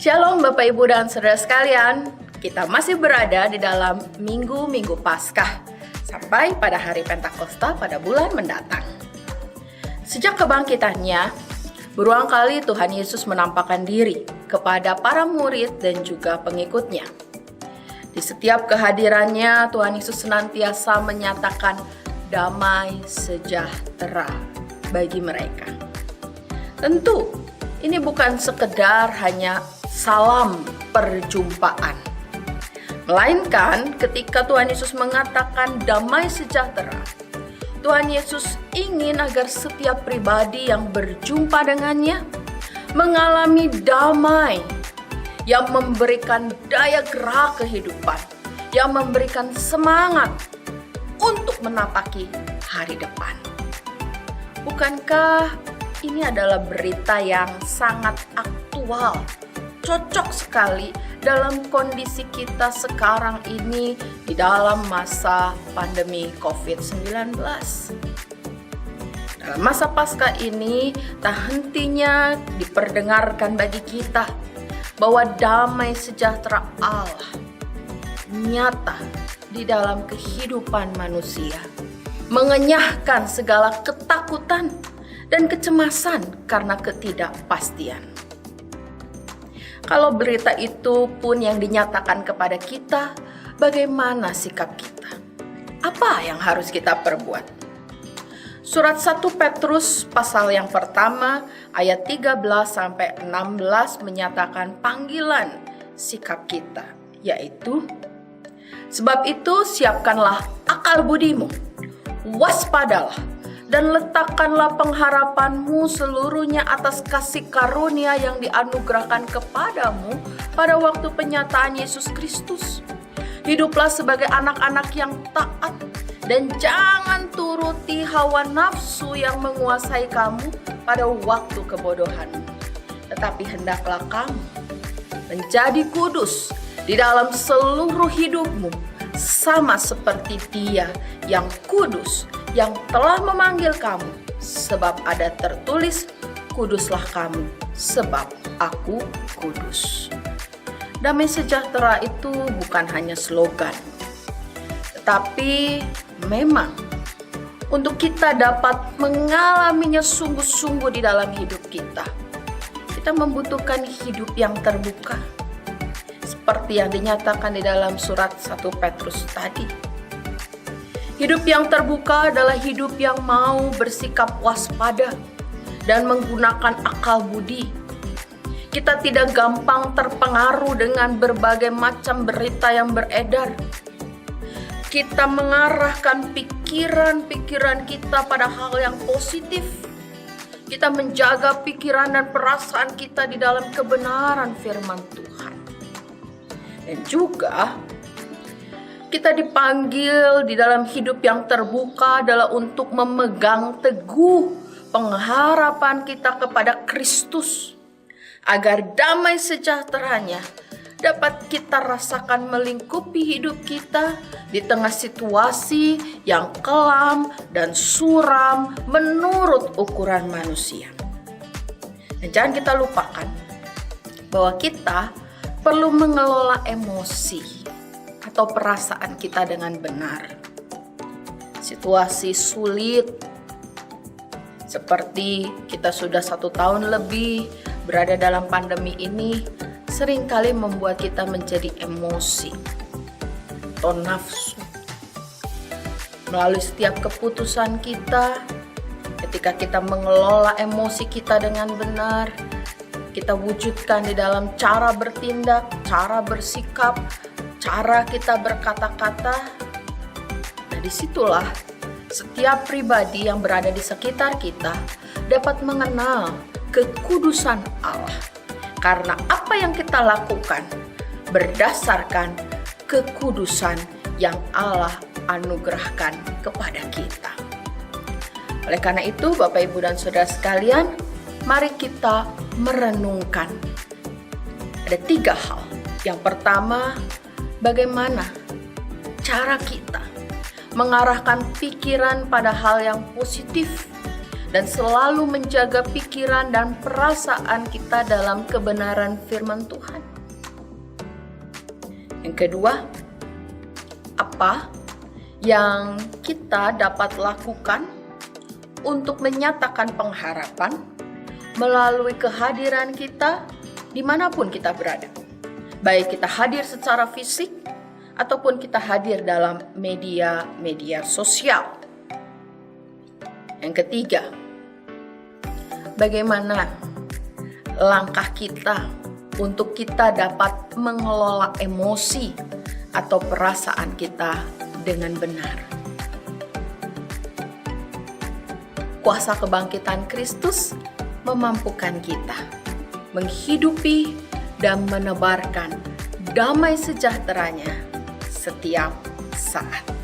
Shalom Bapak Ibu dan Saudara sekalian, kita masih berada di dalam minggu-minggu Paskah sampai pada hari Pentakosta pada bulan mendatang. Sejak kebangkitannya, berulang kali Tuhan Yesus menampakkan diri kepada para murid dan juga pengikutnya. Di setiap kehadirannya, Tuhan Yesus senantiasa menyatakan damai sejahtera bagi mereka. Tentu, ini bukan sekedar hanya salam perjumpaan, melainkan ketika Tuhan Yesus mengatakan damai sejahtera, Tuhan Yesus ingin agar setiap pribadi yang berjumpa dengannya mengalami damai yang memberikan daya gerak kehidupan, yang memberikan semangat untuk menapaki hari depan. Bukankah ini adalah berita yang sangat aktual, cocok sekali dalam kondisi kita sekarang ini di dalam masa pandemi COVID-19. Dalam masa Paskah ini tak hentinya diperdengarkan bagi kita bahwa damai sejahtera Allah nyata di dalam kehidupan manusia, mengenyahkan segala ketakutan dan kecemasan karena ketidakpastian. Kalau berita itu pun yang dinyatakan kepada kita, bagaimana sikap kita? Apa yang harus kita perbuat? Surat 1 Petrus pasal yang pertama ayat 13-16 menyatakan panggilan sikap kita, yaitu sebab itu siapkanlah akal budimu, waspadalah, dan letakkanlah pengharapanmu seluruhnya atas kasih karunia yang dianugerahkan kepadamu pada waktu penyataan Yesus Kristus. Hiduplah sebagai anak-anak yang taat dan jangan turuti hawa nafsu yang menguasai kamu pada waktu kebodohanmu. Tetapi hendaklah kamu menjadi kudus di dalam seluruh hidupmu, sama seperti Dia yang kudus yang telah memanggil kamu, sebab ada tertulis, kuduslah kamu, sebab aku kudus. Damai sejahtera itu bukan hanya slogan, tetapi memang untuk kita dapat mengalaminya sungguh-sungguh di dalam hidup kita, kita membutuhkan hidup yang terbuka, seperti yang dinyatakan di dalam surat 1 Petrus tadi. Hidup yang terbuka adalah hidup yang mau bersikap waspada dan menggunakan akal budi. Kita tidak gampang terpengaruh dengan berbagai macam berita yang beredar. Kita mengarahkan pikiran-pikiran kita pada hal yang positif. Kita menjaga pikiran dan perasaan kita di dalam kebenaran firman Tuhan. Dan juga kita dipanggil di dalam hidup yang terbuka adalah untuk memegang teguh pengharapan kita kepada Kristus, agar damai sejahteranya dapat kita rasakan melingkupi hidup kita di tengah situasi yang kelam dan suram menurut ukuran manusia. Dan jangan kita lupakan bahwa kita perlu mengelola emosi atau perasaan kita dengan benar. Situasi sulit seperti kita sudah 1 tahun lebih berada dalam pandemi ini seringkali membuat kita menjadi emosi atau nafsu. Melalui setiap keputusan kita, ketika kita mengelola emosi kita dengan benar, kita wujudkan di dalam cara bertindak, cara bersikap, cara kita berkata-kata. Nah, disitulah setiap pribadi yang berada di sekitar kita dapat mengenal kekudusan Allah, karena apa yang kita lakukan berdasarkan kekudusan yang Allah anugerahkan kepada kita. Oleh karena itu, Bapak, Ibu, dan Saudara sekalian, mari kita merenungkan. Ada 3 hal. Yang pertama, bagaimana cara kita mengarahkan pikiran pada hal yang positif dan selalu menjaga pikiran dan perasaan kita dalam kebenaran firman Tuhan. Yang kedua, apa yang kita dapat lakukan untuk menyatakan pengharapan melalui kehadiran kita dimanapun kita berada. Baik kita hadir secara fisik ataupun kita hadir dalam media sosial. Yang ketiga, bagaimana langkah kita untuk kita dapat mengelola emosi atau perasaan kita dengan benar. Kuasa kebangkitan Kristus memampukan kita menghidupi dan menebarkan damai sejahteranya setiap saat.